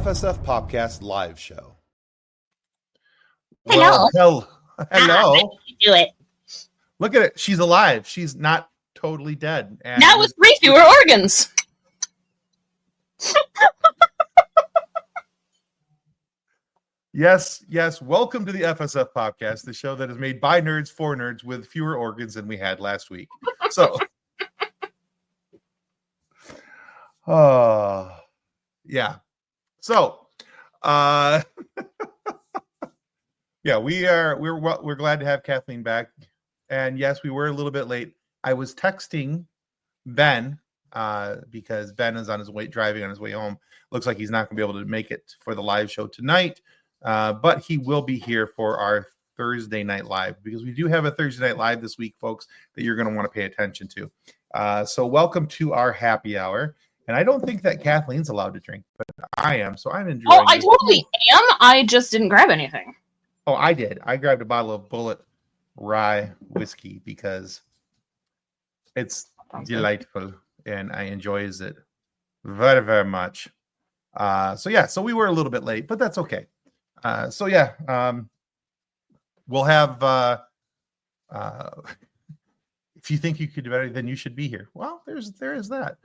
FSF PopCast live show. Hello. Well, hello. Do it. Look at it. She's alive. She's not totally dead. And now with 3 fewer organs. Yes. Welcome to the FSF PopCast, the show that is made by nerds for nerds with fewer organs than we had last week. So, yeah. So, yeah, we're glad to have Kathleen back. And yes, we were a little bit late. I was texting Ben because Ben is on his way, driving on his way home. Looks like he's not going to be able to make it for the live show tonight. But he will be here for our Thursday night live, because we do have a Thursday night live this week, folks, that you're going to want to pay attention to. So welcome to our happy hour. And I don't think that Kathleen's allowed to drink, but I am. So I'm enjoying I totally am. I just didn't grab anything. Oh, I did. I grabbed a bottle of Bullet Rye whiskey because it's delightful and I enjoys it very, very much. So we were a little bit late, but that's okay. We'll have if you think you could do better, then you should be here. Well, there is that.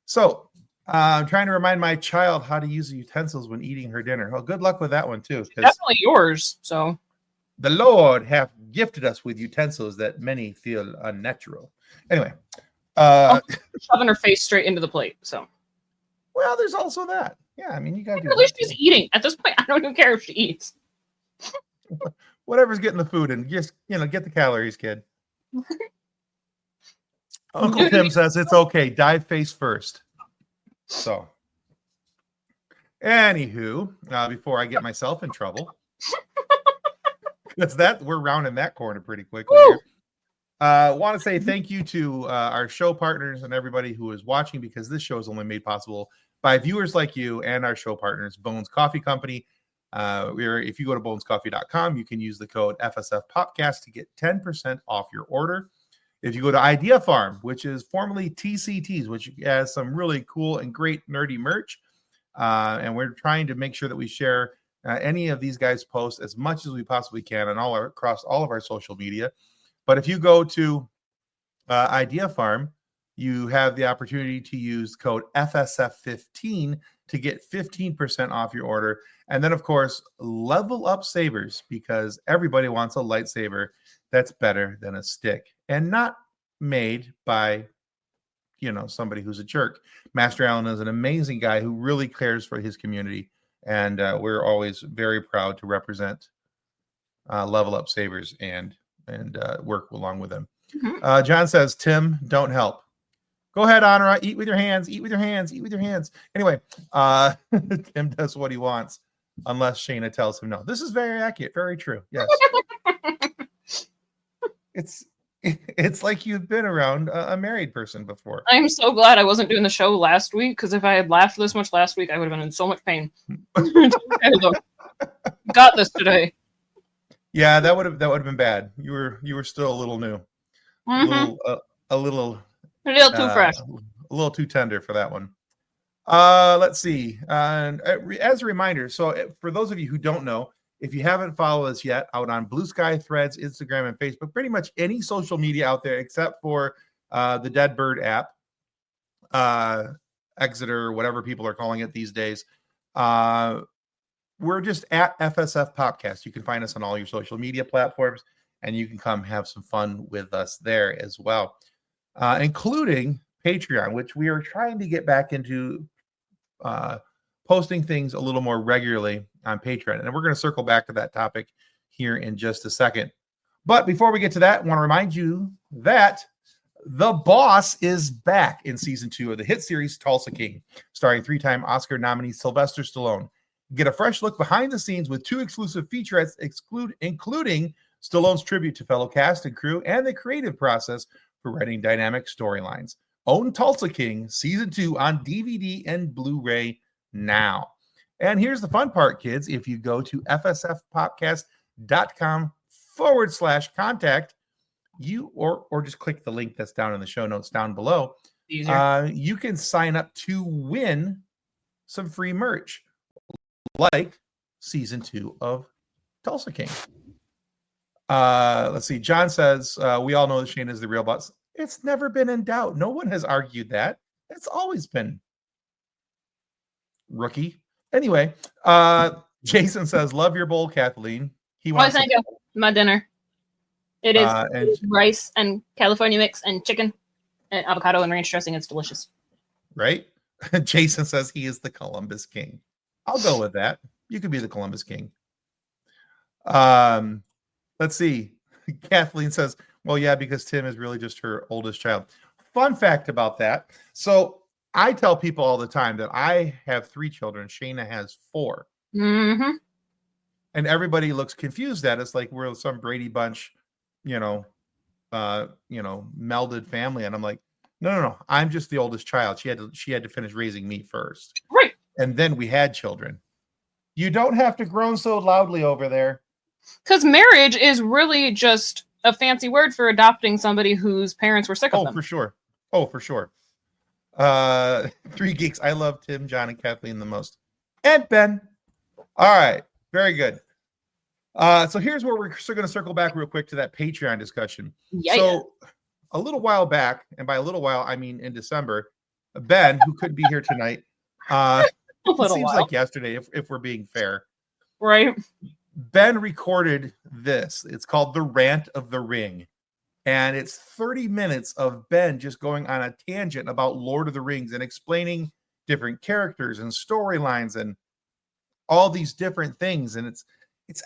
So I'm trying to remind my child how to use the utensils when eating her dinner. Well, good luck with that one too. Definitely yours. So the Lord hath gifted us with utensils that many feel unnatural. Anyway, shoving her face straight into the plate. So, well, there's also that. Yeah, I mean, you got to. At least she's eating. At this point, I don't even care if she eats. Whatever's getting the food, and just get the calories, kid. Uncle Tim says it's okay. Dive face first. So, anywho, before I get myself in trouble, because we're rounding that corner pretty quickly. Want to say thank you to our show partners and everybody who is watching, because this show is only made possible by viewers like you and our show partners, Bones Coffee Company. If you go to bonescoffee.com, you can use the code FSF PopCast to get 10% off your order. If you go to Idea Farm, which is formerly TCTs, which has some really cool and great nerdy merch, and we're trying to make sure that we share any of these guys' posts as much as we possibly can across all of our social media. But if you go to Idea Farm, you have the opportunity to use code FSF15 to get 15% off your order. And then, of course, level up sabers, because everybody wants a lightsaber that's better than a stick and not made by, somebody who's a jerk. Master Allen is an amazing guy who really cares for his community. And we're always very proud to represent Level Up Sabers and work along with them. Mm-hmm. John says, Tim, don't help. Go ahead, Honora. Eat with your hands. Eat with your hands. Eat with your hands. Anyway, Tim does what he wants, unless Shayna tells him no. This is very accurate. Very true. Yes. It's like you've been around a married person before. I'm so glad I wasn't doing the show last week, because if I had laughed this much last week, I would have been in so much pain. Got this today. Yeah, that would have been bad. You were still a little new. Mm-hmm. A little too fresh. A little too tender for that one. Let's see. As a reminder, so for those of you who don't know, if you haven't followed us yet, out on Blue Sky, Threads, Instagram, and Facebook, pretty much any social media out there except for the Dead Bird app, Exeter, whatever people are calling it these days, we're just at FSF PopCast. You can find us on all your social media platforms, and you can come have some fun with us there as well, including Patreon, which we are trying to get back into posting things a little more regularly on Patreon. And we're going to circle back to that topic here in just a second. But before we get to that, I want to remind you that The Boss is back in season 2 of the hit series Tulsa King, starring 3-time Oscar nominee Sylvester Stallone. Get a fresh look behind the scenes with 2 exclusive featurettes, including Stallone's tribute to fellow cast and crew and the creative process for writing dynamic storylines. Own Tulsa King season 2 on DVD and Blu-ray now. And here's the fun part, kids. If you go to fsfpopcast.com/contact, you or just click the link that's down in the show notes down below. You can sign up to win some free merch. like season 2 of Tulsa King. Let's see. John says, we all know that Shane is the real boss. It's never been in doubt. No one has argued that. It's always been rookie. Anyway, Jason says, love your bowl, Kathleen. He wants thank you. My dinner. It is and rice and California mix and chicken and avocado and ranch dressing. It's delicious. Right? Jason says he is the Columbus King. I'll go with that. You could be the Columbus King. Let's see. Kathleen says, well, yeah, because Tim is really just her oldest child. Fun fact about that. So I tell people all the time that I have 3 children. Shayna has 4. Mm-hmm. And everybody looks confused at us like we're some Brady Bunch, melded family. And I'm like, no. I'm just the oldest child. She had to finish raising me first. Right. And then we had children. You don't have to groan so loudly over there. Because marriage is really just a fancy word for adopting somebody whose parents were sick of them. Oh, for sure. 3 geeks. I love Tim, John, and Kathleen the most. And Ben. All right. Very good. So here's where we're still going to circle back real quick to that Patreon discussion. Yeah. So a little while back, and by a little while, I mean in December, Ben, who couldn't be here tonight, it seems like yesterday, if we're being fair. Right. Ben recorded this. It's called The Rant of the Ring. And it's 30 minutes of Ben just going on a tangent about Lord of the Rings and explaining different characters and storylines and all these different things. And it's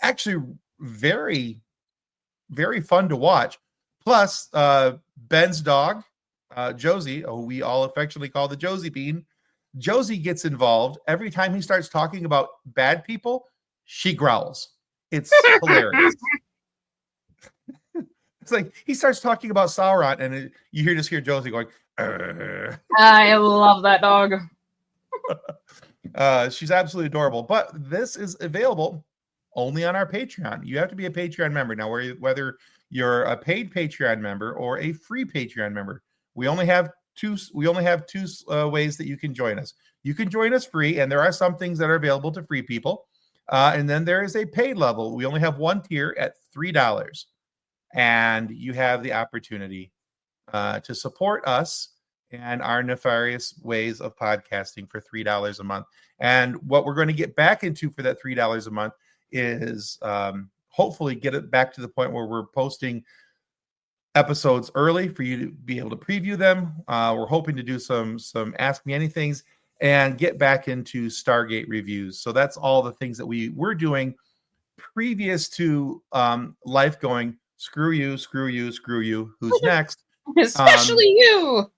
actually very, very fun to watch. Plus, Ben's dog, Josie, who we all affectionately call the Josie Bean, Josie gets involved. Every time he starts talking about bad people, she growls. It's hilarious. It's like he starts talking about Sauron, and you just hear Josie going, "Arr." I love that dog. She's absolutely adorable. But this is available only on our Patreon. You have to be a Patreon member. Now, whether you're a paid Patreon member or a free Patreon member, we only have two ways that you can join us. You can join us free, and there are some things that are available to free people. And then there is a paid level. We only have one tier at $3. And you have the opportunity to support us and our nefarious ways of podcasting for $3 a month. And what we're going to get back into for that $3 a month is hopefully get it back to the point where we're posting episodes early for you to be able to preview them. We're hoping to do some Ask Me Anythings and get back into Stargate reviews. So that's all the things that we were doing previous to life going, screw you, who's next? Especially you.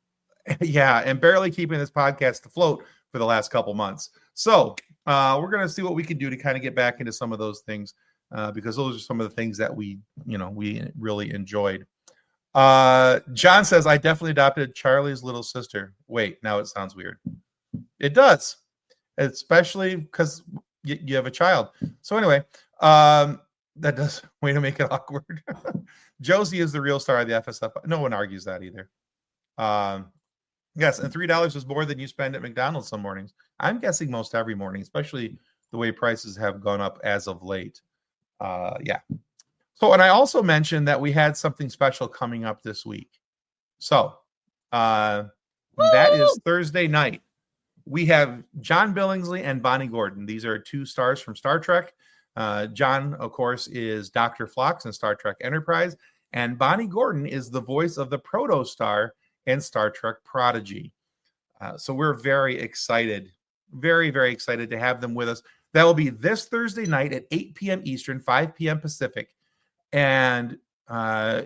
Yeah, and barely keeping this podcast afloat for the last couple months. So we're going to see what we can do to kind of get back into some of those things because those are some of the things that we really enjoyed. John says, I definitely adopted Charlie's little sister. Wait, now it sounds weird. It does, especially because you have a child. So anyway, that does way to make it awkward. Josie is the real star of the FSF. No one argues that either. Yes, and $3 is more than you spend at McDonald's some mornings. I'm guessing most every morning, especially the way prices have gone up as of late. Yeah. So, and I also mentioned that we had something special coming up this week. So, that is Thursday night. We have John Billingsley and Bonnie Gordon. These are 2 stars from Star Trek. John, of course, is Dr. Phlox in Star Trek Enterprise, and Bonnie Gordon is the voice of the Proto-Star in Star Trek Prodigy. So we're very excited, very, very excited to have them with us. That will be this Thursday night at 8 p.m. Eastern, 5 p.m. Pacific. And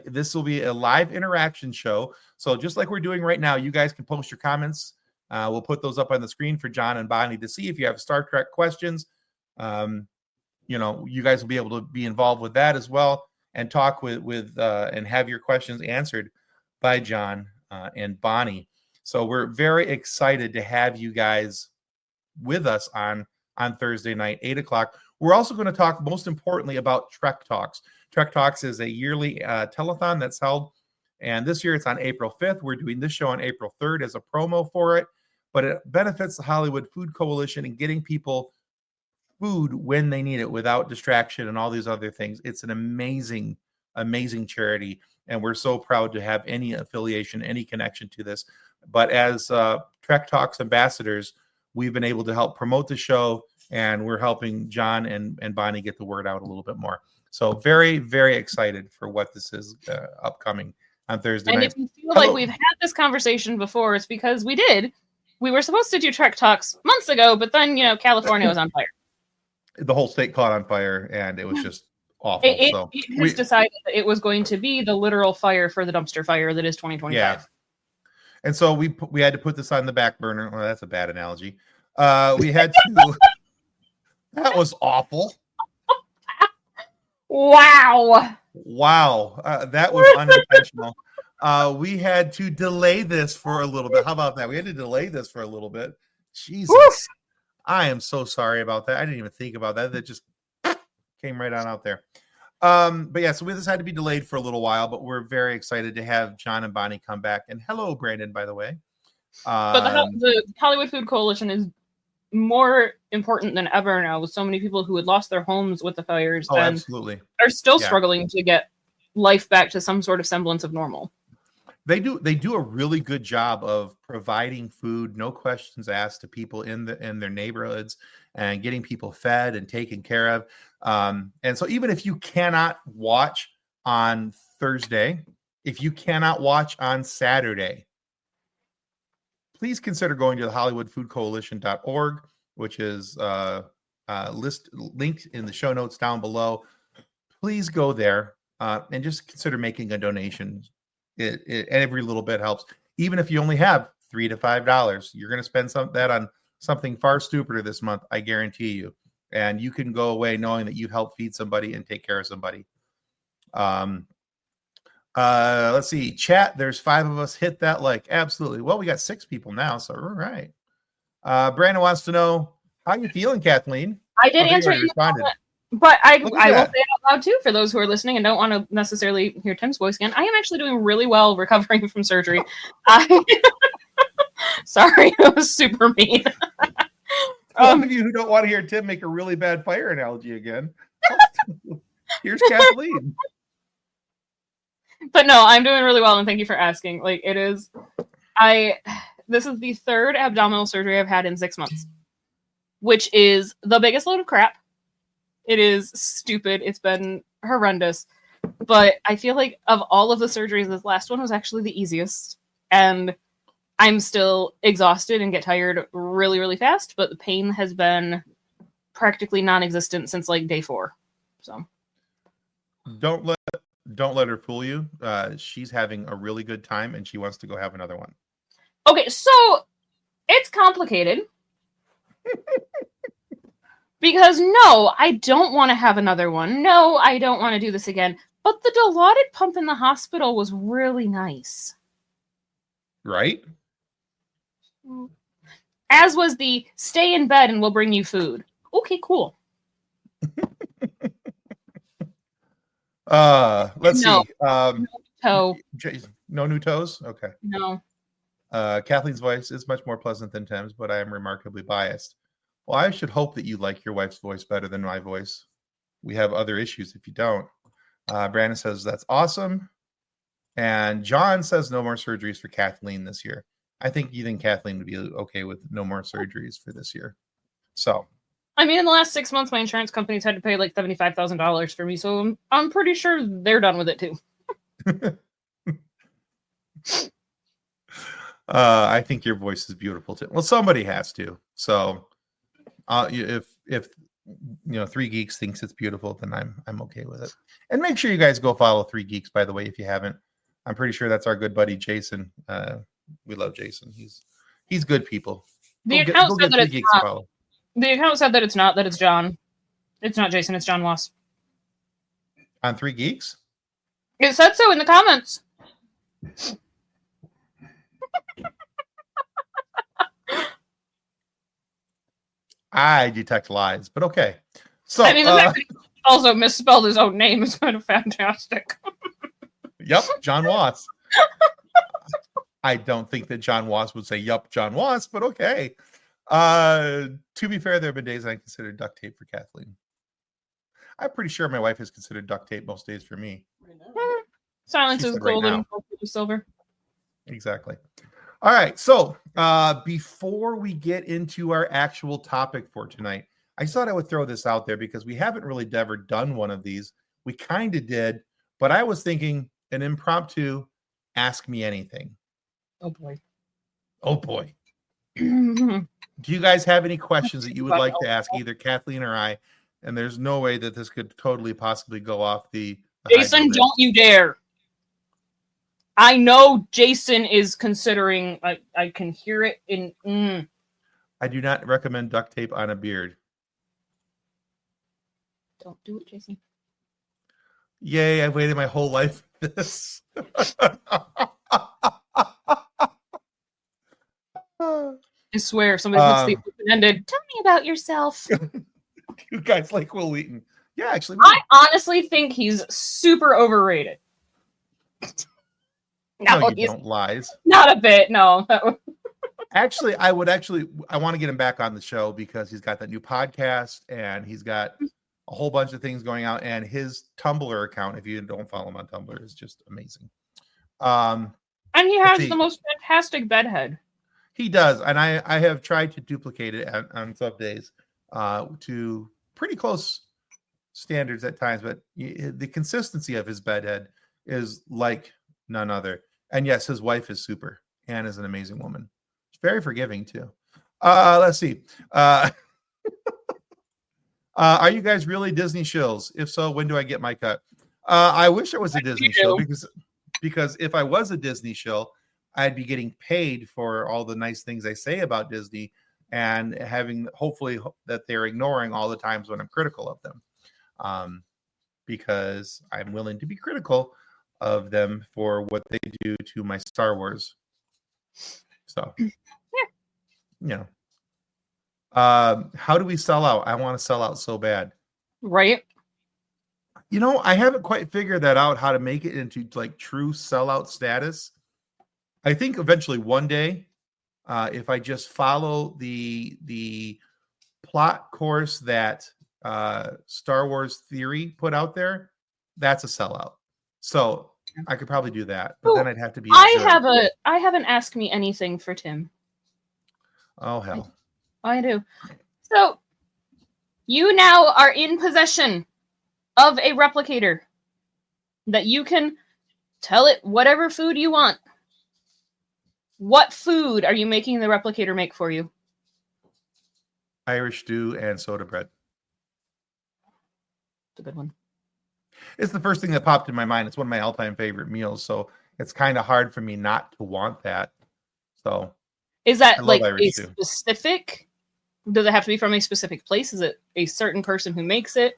this will be a live interaction show. So just like we're doing right now, you guys can post your comments. We'll put those up on the screen for John and Bonnie to see if you have Star Trek questions. You guys will be able to be involved with that as well and talk with and have your questions answered by John and Bonnie. So we're very excited to have you guys with us on Thursday night, 8 o'clock. We're also going to talk, most importantly, about Trek Talks. Trek Talks is a yearly telethon that's held, and this year it's on April 5th. We're doing this show on April 3rd as a promo for it, but it benefits the Hollywood Food Coalition and getting people food when they need it without distraction and all these other things. It's an amazing, amazing charity. And we're so proud to have any affiliation, any connection to this. But as Trek Talks ambassadors, we've been able to help promote the show, and we're helping John and Bonnie get the word out a little bit more. So very, very excited for what this is upcoming on Thursday night. And if you feel like we've had this conversation before, it's because we did. We were supposed to do Trek Talks months ago, but then, California was on fire. The whole state caught on fire, and it was just awful. It has decided that it was going to be the literal fire for the dumpster fire that is 2025. Yeah. And so we had to put this on the back burner. Well, that's a bad analogy. We had to. That was awful. Wow. That was unintentional. We had to delay this for a little bit. How about that? We had to delay this for a little bit. Jesus. Woo! I am so sorry about that. I didn't even think about that. That just came right on out there. But yeah, so this had to be delayed for a little while, but we're very excited to have John and Bonnie come back. And hello, Brandon, by the way. But the Hollywood Food Coalition is more important than ever now, with so many people who had lost their homes with the fires and absolutely are still struggling to get life back to some sort of semblance of normal. They do a really good job of providing food, no questions asked, to people in their neighborhoods, and getting people fed and taken care of. And so even if you cannot watch on Thursday, if you cannot watch on Saturday, please consider going to the HollywoodFoodCoalition.org, which is linked in the show notes down below. Please go there and just consider making a donation. Every little bit helps. Even if you only have $3 to $5, you're going to spend that on something far stupider this month, I guarantee you. And you can go away knowing that you helped feed somebody and take care of somebody. Let's see. Chat, there's 5 of us. Hit that like. Absolutely. Well, we got 6 people now, so we're right. Brandon wants to know, how you feeling, Kathleen? I did answer you, but I will say it out loud too for those who are listening and don't want to necessarily hear Tim's voice again. I am actually doing really well recovering from surgery. Sorry, it was super mean. Those of you who don't want to hear Tim make a really bad fire analogy again, here's Kathleen. But no, I'm doing really well, and thank you for asking. Like, this is the 3rd abdominal surgery I've had in 6 months, which is the biggest load of crap. It is stupid. It's been horrendous. But I feel like of all of the surgeries, this last one was actually the easiest. And I'm still exhausted and get tired really, really fast, but the pain has been practically non-existent since like day 4. So don't let her fool you. She's having a really good time, and she wants to go have another one. Okay, so it's complicated. Because no, I don't want to have another one. No, I don't want to do this again. But the Dilaudid pump in the hospital was really nice. Right? As was the stay in bed and we'll bring you food. Okay, cool. Let's see. No toe. No new toes? Okay. No. Kathleen's voice is much more pleasant than Tim's, but I am remarkably biased. Well, I should hope that you like your wife's voice better than my voice. We have other issues if you don't. Brandon says that's awesome. And John says no more surgeries for Kathleen this year. I think Kathleen would be okay with no more surgeries for this year. So, I mean, in the last 6 months, my insurance companies had to pay like $75,000 for me, so I'm pretty sure they're done with it too. I think your voice is beautiful too. Well, somebody has to. So, if 3 Geeks thinks it's beautiful, then I'm okay with it. And make sure you guys go follow 3 Geeks, by the way, if you haven't. I'm pretty sure that's our good buddy Jason. We love Jason. He's good people. The account said that it's not. The account said that it's not. That it's John. It's not Jason. It's John Wass. On 3 Geeks? It said so in the comments. I detect lies, but okay. So, I mean, the fact that he also misspelled his own name is kind of fantastic. Yep, John Wass. I don't think that John Wass would say, yup, John Wass, but okay. To be fair, there have been days I considered duct tape for Kathleen. I'm pretty sure my wife has considered duct tape most days for me. Silence She is said right gold now. and gold is silver. Exactly. All right. So before we get into our actual topic for tonight, I thought I would throw this out there because we haven't really ever done one of these. We kind of did, but I was thinking an impromptu ask me anything. Oh boy. Oh boy. Do you guys have any questions that you would like to ask either Kathleen or I? And there's no way that this could totally possibly go off the Jason, don't you dare. I know Jason is considering, I can hear it in. I do not recommend duct tape on a beard. Don't do it, Jason. Yay, I've waited my whole life for this. I swear, somebody puts the open-ended. Tell me about yourself. You guys like Will Wheaton? Yeah, actually. I honestly think he's super overrated. No, you don't, lies. Not a bit, no. Actually, I want to get him back on the show because he's got that new podcast and he's got a whole bunch of things going out. And his Tumblr account, if you don't follow him on Tumblr, is just amazing. And he has the most fantastic bedhead. He does, and I have tried to duplicate it on some days to pretty close standards at times, but the consistency of his bedhead is like none other. And yes, his wife is super. Anne is an amazing woman. She's very forgiving too. Let's see. Are you guys really Disney shills? If so, when do I get my cut? I wish I was a Disney shill because if I was a Disney shill, I'd be getting paid for all the nice things I say about Disney and having hopefully that they're ignoring all the times when I'm critical of them. Because I'm willing to be critical of them for what they do to my Star Wars. So, yeah. How do we sell out? I want to sell out so bad. Right. You know, I haven't quite figured that out, how to make it into like true sellout status. I think eventually one day, if I just follow the plot course that Star Wars Theory put out there, that's a sellout. So I could probably do that, but then I'd have to be. I have an ask me anything for Tim. Oh hell! I do. So you now are in possession of a replicator that you can tell it whatever food you want. What food are you making the replicator make for you? Irish stew and soda bread. It's a good one. It's the first thing that popped in my mind. It's one of my all-time favorite meals, so it's kind of hard for me not to want that. So, is that like a specific? Does it have to be from a specific place? Is it a certain person who makes it?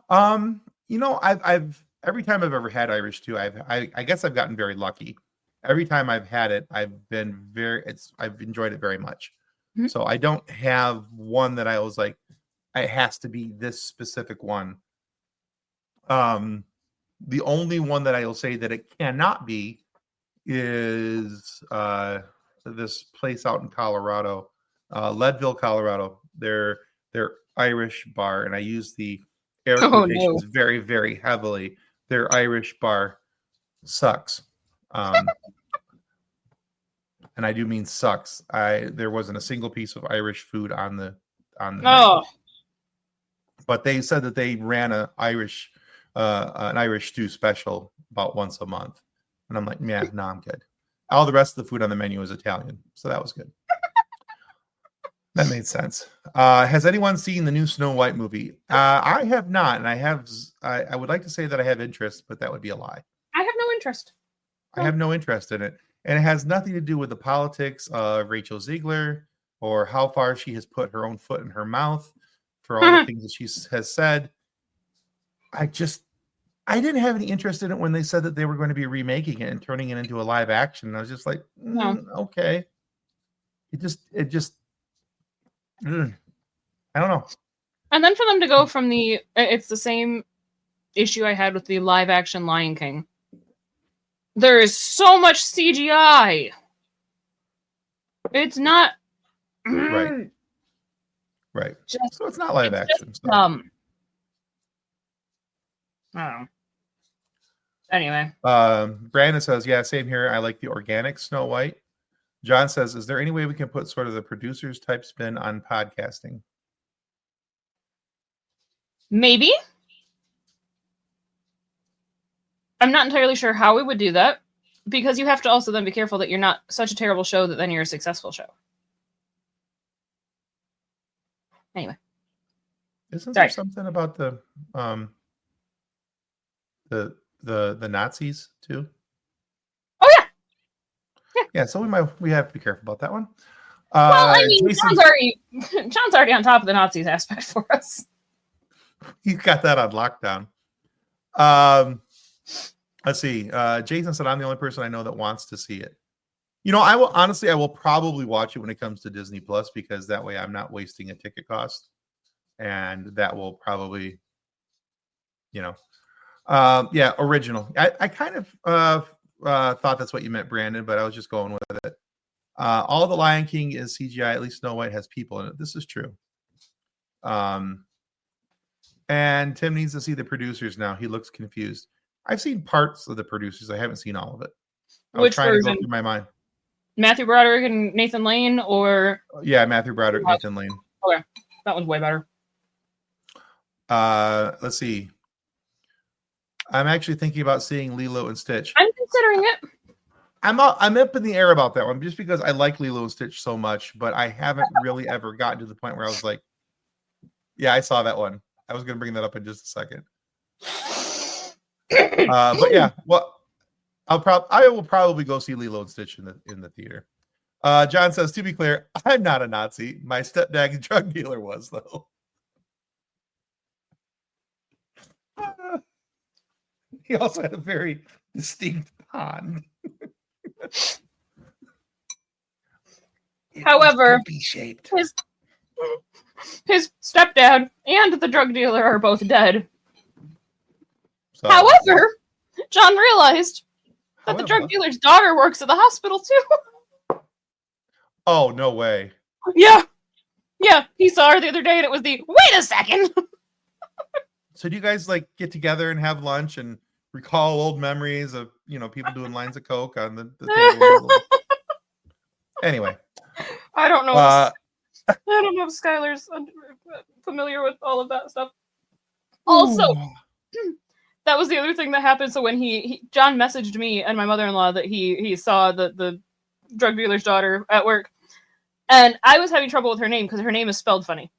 You know, I've every time I've ever had Irish stew, I guess I've gotten very lucky. Every time I've had it, I've enjoyed it very much. Mm-hmm. So I don't have one that I was like, it has to be this specific one. The only one that I will say that it cannot be is this place out in Colorado, Leadville, Colorado. Their Irish bar, and I use the air quotations very, very heavily. Their Irish bar sucks. And I do mean sucks. There wasn't a single piece of Irish food on the menu. But they said that they ran an Irish stew special about once a month, and I'm like, yeah, no, I'm good. All the rest of the food on the menu is Italian, so that was good. That made sense. Has anyone seen the new Snow White movie? I have not, and I would like to say that I have interest, but that would be a lie. I have no interest. I have no interest in it. And it has nothing to do with the politics of Rachel Ziegler or how far she has put her own foot in her mouth for all the things that she has said. I didn't have any interest in it when they said that they were going to be remaking it and turning it into a live action. I was just like, okay. It just, I don't know. And then for them to go from it's the same issue I had with the live action Lion King. There is so much CGI. It's not Right. Right. Just, So it's not live it's action. just So. I don't know. Anyway. Brandon says, yeah, same here. I like the organic Snow White. John says, is there any way we can put sort of the producer's type spin on podcasting? Maybe. I'm not entirely sure how we would do that, because you have to also then be careful that you're not such a terrible show that then you're a successful show. Anyway. Isn't there something about the Nazis too? Oh yeah. Yeah, so we have to be careful about that one. Well, I mean, Jason, John's already on top of the Nazis aspect for us. He's got that on lockdown. Let's see. Jason said, I'm the only person I know that wants to see it. You know, I will probably watch it when it comes to Disney Plus, because that way I'm not wasting a ticket cost. And that will probably, yeah, original. I kind of thought that's what you meant, Brandon, but I was just going with it. All the Lion King is CGI. At least Snow White has people in it. This is true. And Tim needs to see the producers now. He looks confused. I've seen parts of the producers. I haven't seen all of it. Which version? To go through my mind. Matthew Broderick and Nathan Lane, or yeah, Matthew Broderick, Nathan Lane. Okay, that one's way better. Let's see. I'm actually thinking about seeing Lilo and Stitch. I'm considering it. I'm up in the air about that one, just because I like Lilo and Stitch so much, but I haven't really ever gotten to the point where I was like, yeah, I saw that one. I was going to bring that up in just a second. But yeah, well, I will probably go see Lilo and Stitch in the theater. John says, to be clear, I'm not a Nazi. My stepdad's drug dealer was, though. He also had a very distinct pond. However, shaped. His stepdad and the drug dealer are both dead. So, However, John realized that the drug dealer's daughter works at the hospital too. Oh, no way. Yeah. Yeah, he saw her the other day and it was wait a second. So do you guys get together and have lunch and recall old memories of, people doing lines of coke on the table? Anyway. I don't know. I don't know if Skylar's familiar with all of that stuff. Also, that was the other thing that happened. So when John messaged me and my mother-in-law that he saw the drug dealer's daughter at work, and I was having trouble with her name because her name is spelled funny.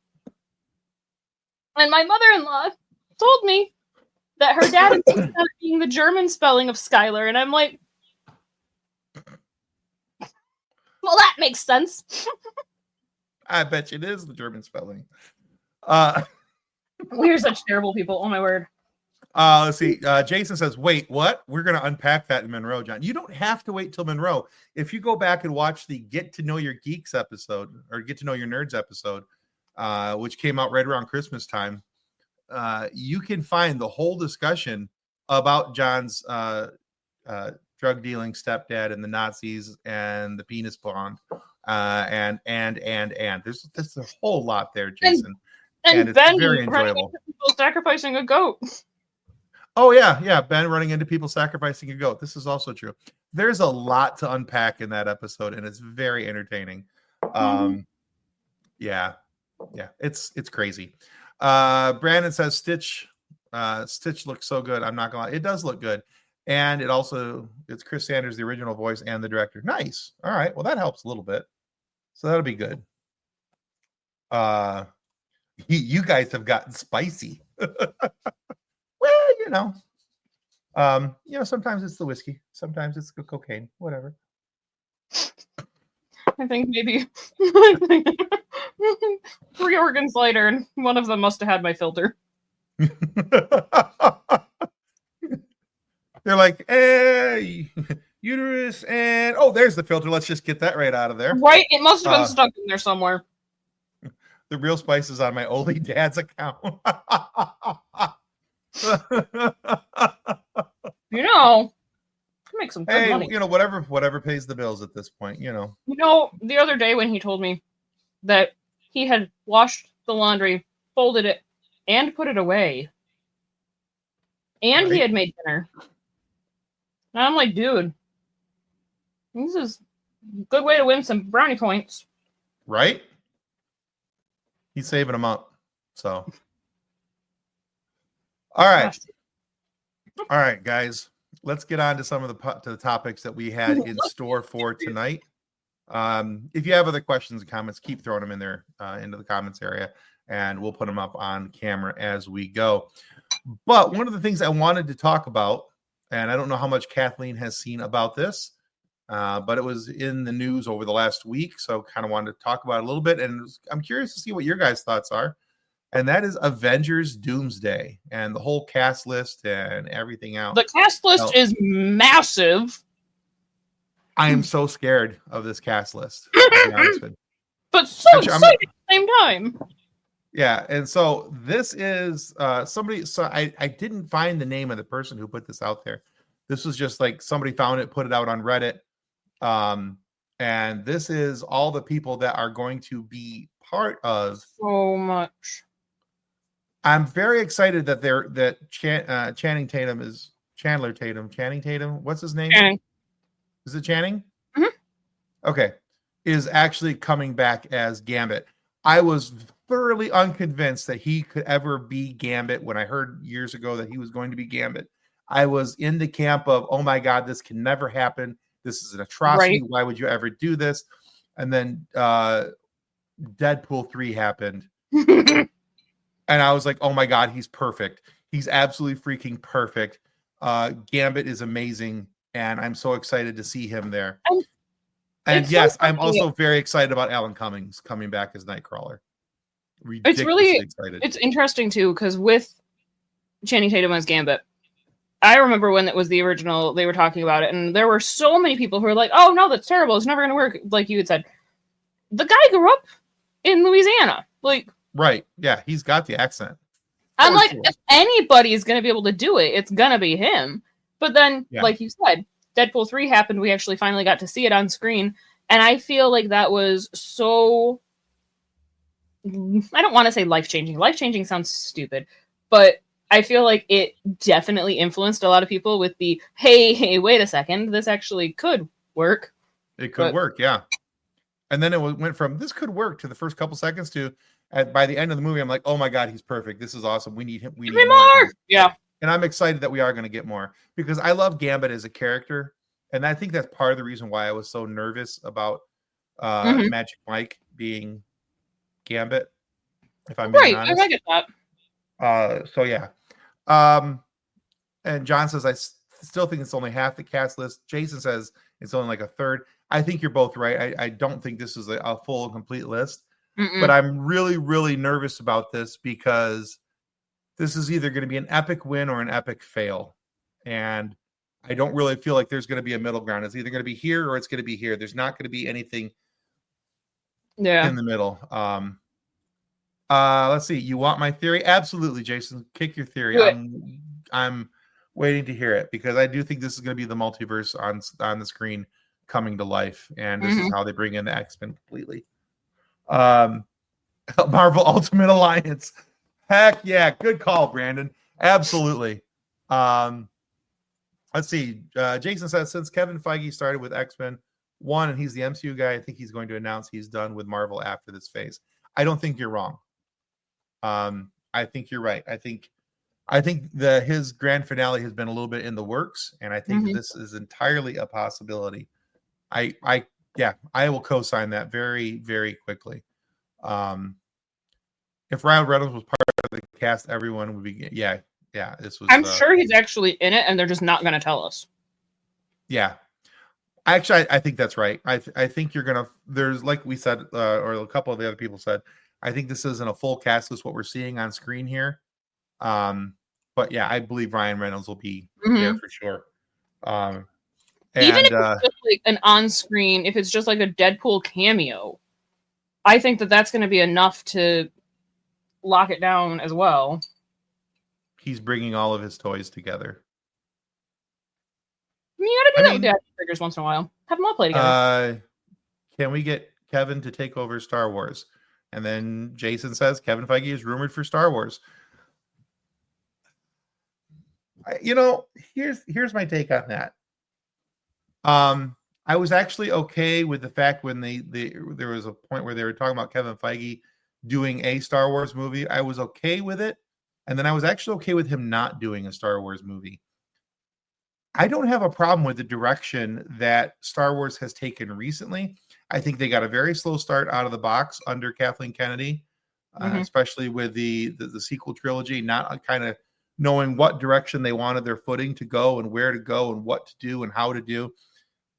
And my mother-in-law told me that her dad is being the German spelling of Skylar, and I'm like, well, that makes sense. I bet you it is the German spelling. We're such terrible people. Oh my word. Let's see. Jason says, wait, what? We're going to unpack that in Monroe, John. You don't have to wait till Monroe. If you go back and watch the Get to Know Your Geeks episode, or Get to Know Your Nerds episode, which came out right around Christmas time, you can find the whole discussion about John's drug dealing stepdad and the Nazis and the penis blonde. And there's a whole lot there, Jason. And it's Ben very enjoyable. People sacrificing a goat. Oh yeah, Ben running into people sacrificing a goat. This is also true. There's a lot to unpack in that episode, and it's very entertaining. Yeah, it's crazy. Brandon says Stitch looks so good. I'm not gonna lie, it does look good, and it's Chris Sanders, the original voice, and the director. Nice. All right, well that helps a little bit, so that'll be good. You guys have gotten spicy. Well, sometimes it's the whiskey, sometimes it's the cocaine, whatever. I think maybe 3 organs later, and one of them must have had my filter. They're like, uterus, and there's the filter. Let's just get that right out of there. Right? It must have been stuck in there somewhere. The real spice is on my Oli dad's account. Make some good money. Whatever pays the bills at this point, The other day when he told me that he had washed the laundry, folded it, and put it away. And he Right. had made dinner. And I'm like, dude, this is a good way to win some brownie points. Right? He's saving them up. So, all right. Gosh. All right, guys. Let's get on to some of the topics that we had in store for tonight. If you have other questions and comments, keep throwing them in there into the comments area, and we'll put them up on camera as we go. But one of the things I wanted to talk about, and I don't know how much Kathleen has seen about this, but it was in the news over the last week, so kind of wanted to talk about it a little bit, and I'm curious to see what your guys' thoughts are, and that is Avengers Doomsday and the whole cast list and everything else. The cast list is massive. I am so scared of this cast list, to be honest with you. But so excited at the same time. Yeah, and so this is somebody. So I didn't find the name of the person who put this out there. This was just like somebody found it, put it out on Reddit, and this is all the people that are going to be part of. So much. I'm very excited that Channing Tatum is Chandler Tatum. Channing Tatum. What's his name? Channing. Is it Channing? Mm-hmm. Okay, is actually coming back as Gambit. I was thoroughly unconvinced that he could ever be Gambit when I heard years ago that he was going to be Gambit. I was in the camp of, oh my God, this can never happen. This is an atrocity. Right. Why would you ever do this? And then Deadpool 3 happened. And I was like, oh my God, he's perfect. He's absolutely freaking perfect. Gambit is amazing. And I'm so excited to see him there. And yes, I'm also very excited about Alan Cummings coming back as Nightcrawler. It's really excited. It's interesting too, because with Channing Tatum as Gambit, I remember when it was the original, they were talking about it, and there were so many people who were like, oh no, that's terrible. It's never going to work. Like you had said, the guy grew up in Louisiana. Like, right. Yeah. He's got the accent. I'm like, if anybody is going to be able to do it, it's going to be him. But then, like you said, Deadpool 3 happened. We actually finally got to see it on screen. And I feel like that was so, I don't want to say life-changing. Life-changing sounds stupid. But I feel like it definitely influenced a lot of people with the, hey, wait a second, this actually could work. It could work, yeah. And then it went from this could work to the first couple seconds to, by the end of the movie, I'm like, oh my God, he's perfect. This is awesome. We need him. We need more. Yeah. And I'm excited that we are going to get more because I love Gambit as a character. And I think that's part of the reason why I was so nervous about Magic Mike being Gambit. If I'm being honest. I get that. So yeah. And John says, I still think it's only half the cast list. Jason says it's only like a third. I think you're both right. I don't think this is a full and complete list. But I'm really, really nervous about this because this is either going to be an epic win or an epic fail. And I don't really feel like there's going to be a middle ground. It's either going to be here or it's going to be here. There's not going to be anything in the middle. Let's see. You want my theory? Absolutely, Jason. Kick your theory. I'm waiting to hear it because I do think this is going to be the multiverse on the screen coming to life. And this is how they bring in the X-Men completely. Marvel Ultimate Alliance. Heck yeah. Good call, Brandon. Absolutely. Let's see. Jason says, since Kevin Feige started with X-Men 1 and he's the MCU guy, I think he's going to announce he's done with Marvel after this phase. I don't think you're wrong. I think you're right. I think his grand finale has been a little bit in the works, and I think this is entirely a possibility. I will co-sign that very, very quickly. If Ryan Reynolds was part of the cast, everyone would be this was. I'm sure he's actually in it, and they're just not going to tell us. Yeah, actually, I think that's right. I think you're gonna. There's like we said, or a couple of the other people said. I think this isn't a full cast list what we're seeing on screen here. But yeah, I believe Ryan Reynolds will be there for sure. Even if it's just like an on-screen, if it's just like a Deadpool cameo, I think that's going to be enough to lock it down as well. He's bringing all of his toys together. I mean, you got to do that with the action figures once in a while. Have them all play together. Can we get Kevin to take over Star Wars. And then Jason says Kevin Feige is rumored for Star Wars. Here's my take on that. I was actually okay with the fact when there was a point where they were talking about Kevin Feige doing a Star Wars movie. I was okay with it. And then I was actually okay with him not doing a Star Wars movie. I don't have a problem with the direction that Star Wars has taken recently. I think they got a very slow start out of the box under Kathleen Kennedy, especially with the sequel trilogy, not kind of knowing what direction they wanted their footing to go and where to go and what to do and how to do.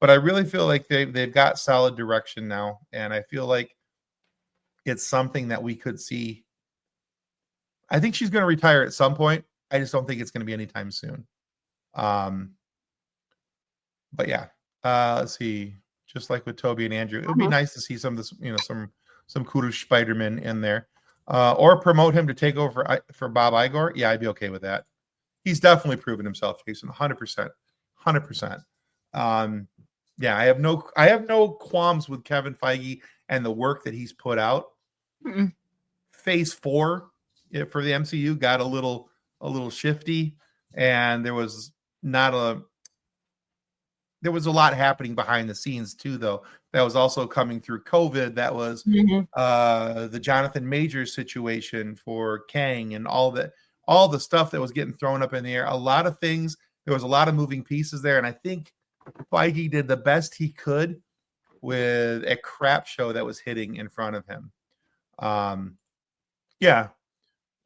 But I really feel like they've got solid direction now. And I feel like it's something that we could see. I think she's going to retire at some point. I just don't think it's going to be anytime soon. But yeah, let's see. Just like with Toby and Andrew, it would be nice to see some of this, some cool Spider-Man in there, or promote him to take over for Bob Iger. Yeah, I'd be okay with that. He's definitely proven himself, Jason, 100%, 100%. Yeah, I have no qualms with Kevin Feige and the work that he's put out. Phase 4 for the MCU got a little shifty, and there was a lot happening behind the scenes too, though. That was also coming through COVID. That was the Jonathan Majors situation for Kang and all the stuff that was getting thrown up in the air. A lot of things. There was a lot of moving pieces there, and I think Feige did the best he could with a crap show that was hitting in front of him. Yeah.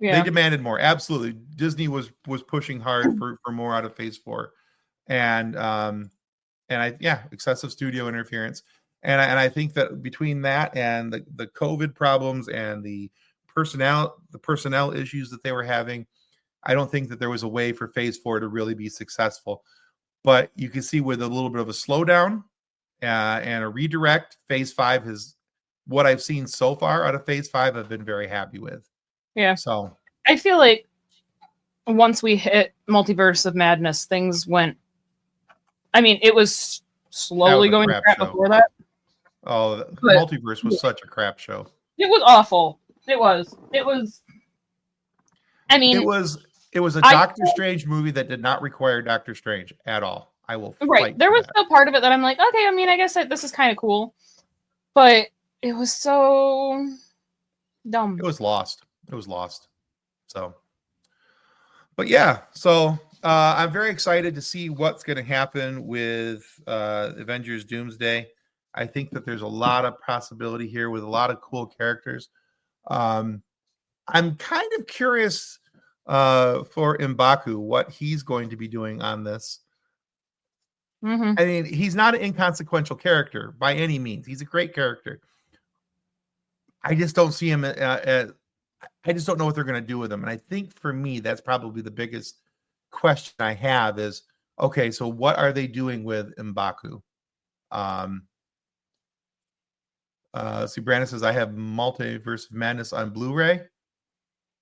They demanded more. Absolutely. Disney was pushing hard for more out of Phase 4. And excessive studio interference. And I think that between that and the COVID problems and the personnel issues that they were having, I don't think that there was a way for Phase 4 to really be successful. But you can see with a little bit of a slowdown and a redirect, Phase 5 is what I've seen so far out of Phase 5. I've been very happy with. Yeah. So I feel like once we hit Multiverse of Madness, things went. I mean, it was slowly going to crap before that. Oh, the Multiverse was such a crap show. It was awful. It was. I mean, it was a Doctor Strange movie that did not require Doctor Strange at all. I will. Right. There was still part of it that I'm like, okay. I mean, I guess this is kind of cool, but it was so dumb. It was lost. So, but yeah. So I'm very excited to see what's going to happen with Avengers Doomsday. I think that there's a lot of possibility here with a lot of cool characters. I'm kind of curious for M'Baku, what he's going to be doing on this. I mean, he's not an inconsequential character by any means. He's a great character. I just don't see him. I just don't know what they're going to do with him. And I think for me, that's probably the biggest question I have is, okay, so what are they doing with M'Baku? See, Brandon says, I have Multiverse of Madness on Blu-ray.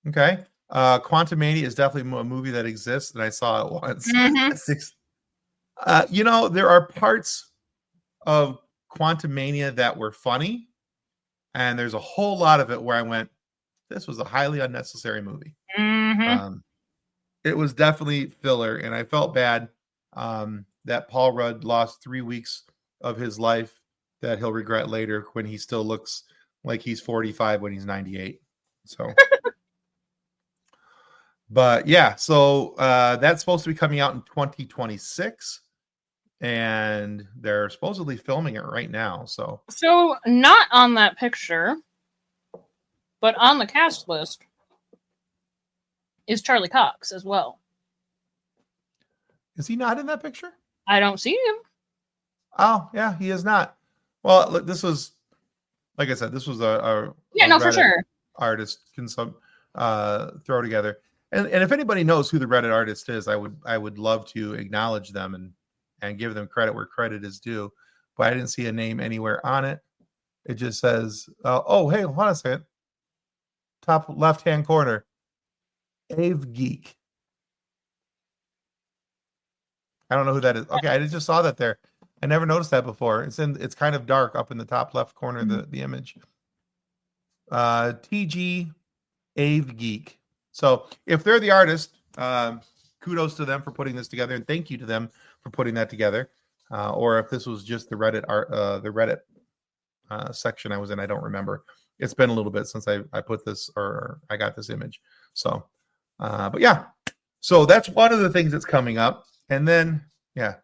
Okay. Quantumania is definitely a movie that exists, and I saw it once. There are parts of Quantumania that were funny, and there's a whole lot of it where I went, this was a highly unnecessary movie. It was definitely filler, and I felt bad that Paul Rudd lost 3 weeks of his life that he'll regret later when he still looks like he's 45 when he's 98. So, but yeah, so that's supposed to be coming out in 2026, and they're supposedly filming it right now. So not on that picture, but on the cast list is Charlie Cox as well. Is he not in that picture? I don't see him. Oh, yeah, he is not. Well, look, this was, like I said, this was a for sure artist can throw together. And if anybody knows who the Reddit artist is, I would love to acknowledge them and give them credit where credit is due. But I didn't see a name anywhere on it. It just says, hey, hold on a second. Top left-hand corner. Ave Geek. I don't know who that is. Okay, I just saw that there. I never noticed that before. It's kind of dark up in the top left corner of the image. TG Ave Geek. So if they're the artist, kudos to them for putting this together, and thank you to them for putting that together. Or if this was just the Reddit art, the Reddit section I was in, I don't remember. It's been a little bit since I put this or I got this image. So, but yeah, so that's one of the things that's coming up. And then, yeah,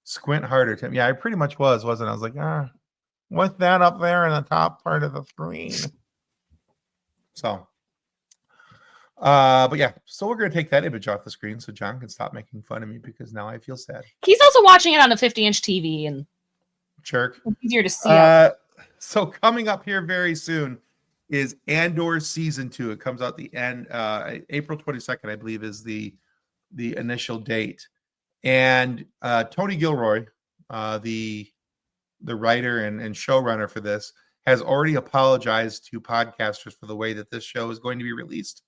squint harder, Tim. Yeah, I pretty much wasn't I? I was like, what's that up there in the top part of the screen? So, but yeah, so we're going to take that image off the screen so John can stop making fun of me because now I feel sad. He's also watching it on a 50-inch TV and jerk. It's easier to see. So coming up here very soon is Andor season 2. It comes out the end April 22nd, I believe, is the initial date. And Tony Gilroy, the writer and showrunner for this, has already apologized to podcasters for the way that this show is going to be released.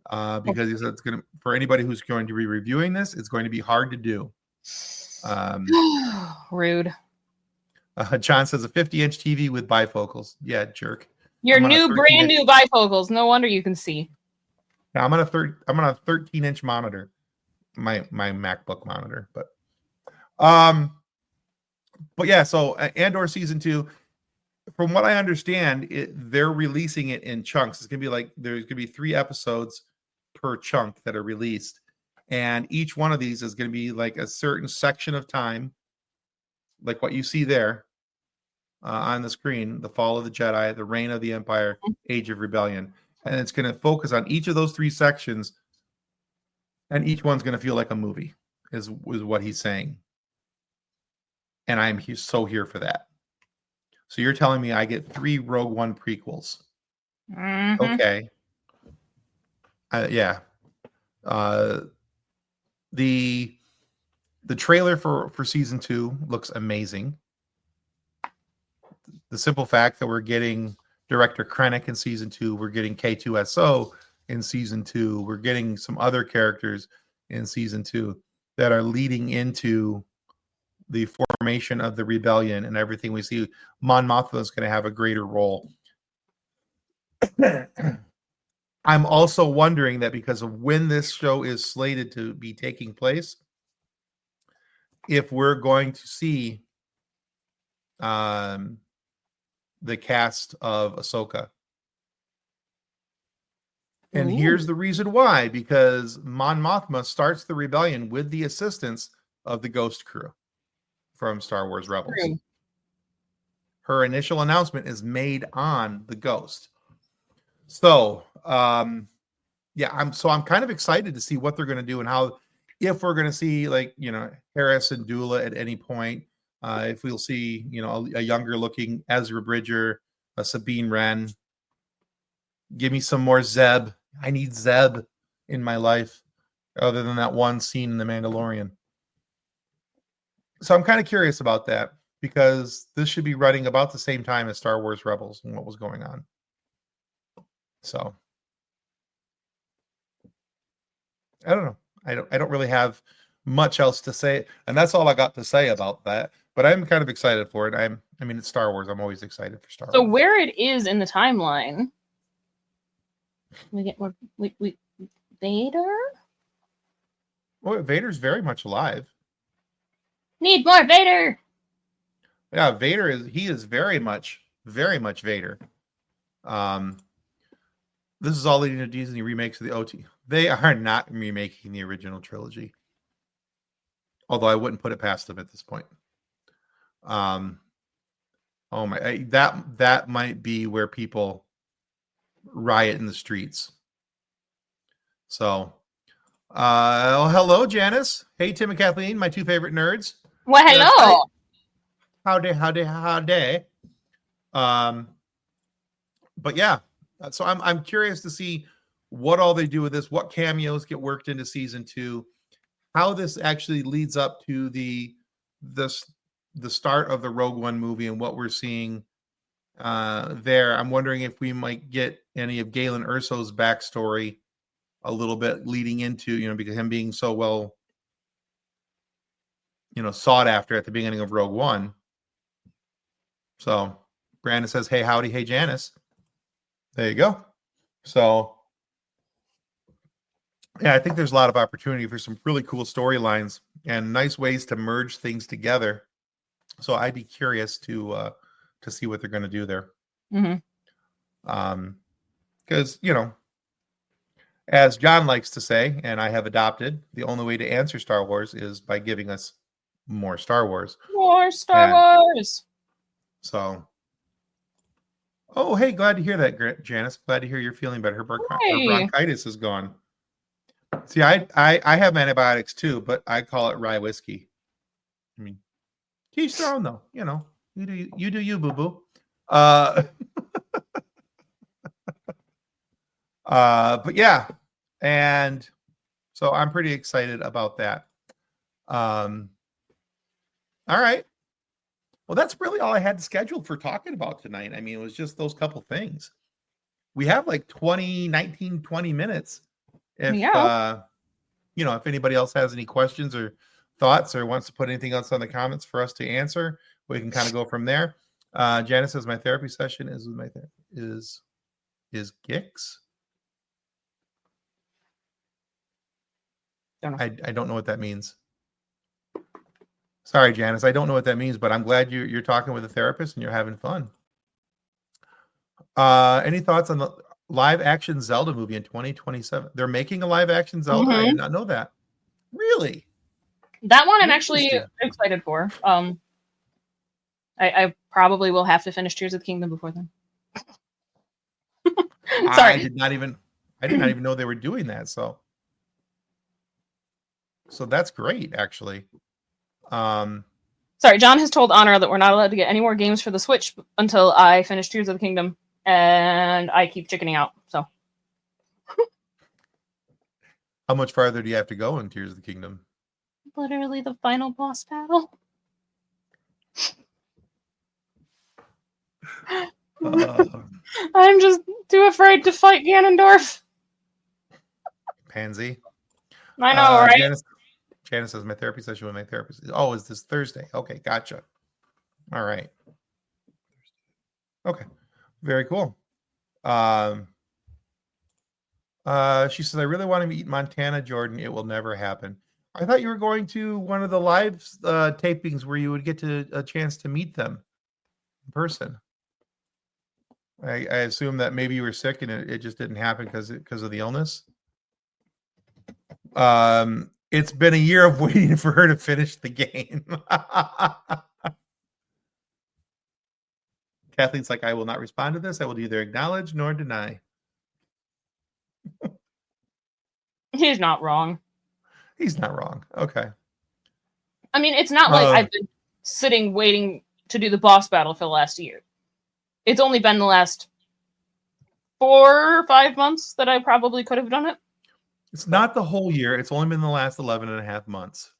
Because he said it's going to, for anybody who's going to be reviewing this, it's going to be hard to do. Rude. John says a 50-inch TV with bifocals. Yeah, jerk. Your brand new bifocals. No wonder you can see. Yeah, I'm on a 13-inch monitor, my MacBook monitor. But yeah. So Andor season 2, from what I understand, they're releasing it in chunks. It's gonna be like there's gonna be 3 episodes per chunk that are released, and each one of these is gonna be like a certain section of time, like what you see there on the screen: the fall of the Jedi, the reign of the Empire, Age of Rebellion, and it's gonna focus on each of those 3 sections, and each one's gonna feel like a movie. Is what he's saying, and I'm so here for that. So you're telling me I get 3 Rogue One prequels? Mm-hmm. Okay. Yeah. The trailer for season 2 looks amazing. The simple fact that we're getting director Krennic in season 2, we're getting K2SO in season 2, we're getting some other characters in season 2 that are leading into the formation of the rebellion and everything we see. Mon Mothma is going to have a greater role. I'm also wondering that because of when this show is slated to be taking place, if we're going to see the cast of Ahsoka. And here's the reason why, because Mon Mothma starts the rebellion with the assistance of the Ghost Crew from Star Wars Rebels. True. Her initial announcement is made on the Ghost. So, I'm kind of excited to see what they're going to do and how, if we're going to see Harris and Dula at any point, if we'll see, a younger looking Ezra Bridger, a Sabine Wren. Give me some more Zeb. I need Zeb in my life, other than that one scene in The Mandalorian. So I'm kind of curious about that, because this should be running about the same time as Star Wars Rebels and what was going on. So I don't know. I don't really have much else to say, and that's all I got to say about that. But I'm kind of excited for it. I mean, it's Star Wars. I'm always excited for Star Wars. So where it is in the timeline, we get more. We Vader. Well, Vader's very much alive. Need more Vader. Yeah, Vader is very much Vader. This is all leading to Disney remakes of the OT. They are not remaking the original trilogy. Although I wouldn't put it past them at this point. That might be where people riot in the streets. So, hello, Janice. Hey, Tim and Kathleen, my 2 favorite nerds. Well, hello. Howdy. But yeah, so I'm curious to see what all they do with this, what cameos get worked into season 2, how this actually leads up to the start of the Rogue One movie and what we're seeing there. I'm wondering if we might get any of Galen Erso's backstory a little bit leading into, because him being so well sought after at the beginning of Rogue One. So Brandon says, "Hey, howdy, hey Janice." There you go. So yeah, I think there's a lot of opportunity for some really cool storylines and nice ways to merge things together. So I'd be curious to see what they're going to do there. Because as John likes to say, and I have adopted, the only way to answer Star Wars is by giving us more Star Wars. More Star Wars. So, oh, hey, glad to hear that, Janice. Glad to hear you're feeling better. Her bronchitis is gone. See, I have antibiotics too, but I call it rye whiskey. I mean, each their own, though. You do you, boo boo. But yeah, and so I'm pretty excited about that. All right. Well, that's really all I had scheduled for talking about tonight. I mean, it was just those couple things. We have like 20 minutes. If if anybody else has any questions or thoughts or wants to put anything else on the comments for us to answer, we can kind of go from there. Janice says my therapy session is with is Gix. I don't know what that means. Sorry, Janice. I don't know what that means, but I'm glad you're talking with a therapist and you're having fun. Any thoughts on the live action Zelda movie in 2027? They're making a live action Zelda? I did not know that. Really? That one I'm actually excited for. I probably will have to finish Tears of the Kingdom before then. Sorry. I did not even know they were doing that. So that's great, actually. Sorry, John has told Honor that we're not allowed to get any more games for the Switch until I finish Tears of the Kingdom, and I keep chickening out. So, how much farther do you have to go in Tears of the Kingdom? Literally the final boss battle. I'm just too afraid to fight Ganondorf. Pansy. I know, right? Janice says my therapy session with my therapist. Oh, is this Thursday? Okay, gotcha. All right. Okay, very cool. She says I really want to meet Montana Jordan. It will never happen. I thought you were going to one of the live tapings where you would get a chance to meet them in person. I assume that maybe you were sick and it just didn't happen because of the illness. It's been a year of waiting for her to finish the game. Kathleen's like, I will not respond to this. I will neither acknowledge nor deny. He's not wrong. He's not wrong. Okay. I mean, it's not like I've been sitting waiting to do the boss battle for the last year. It's only been the last 4 or 5 months that I probably could have done it. It's not the whole year. It's only been the last 11 and a half months.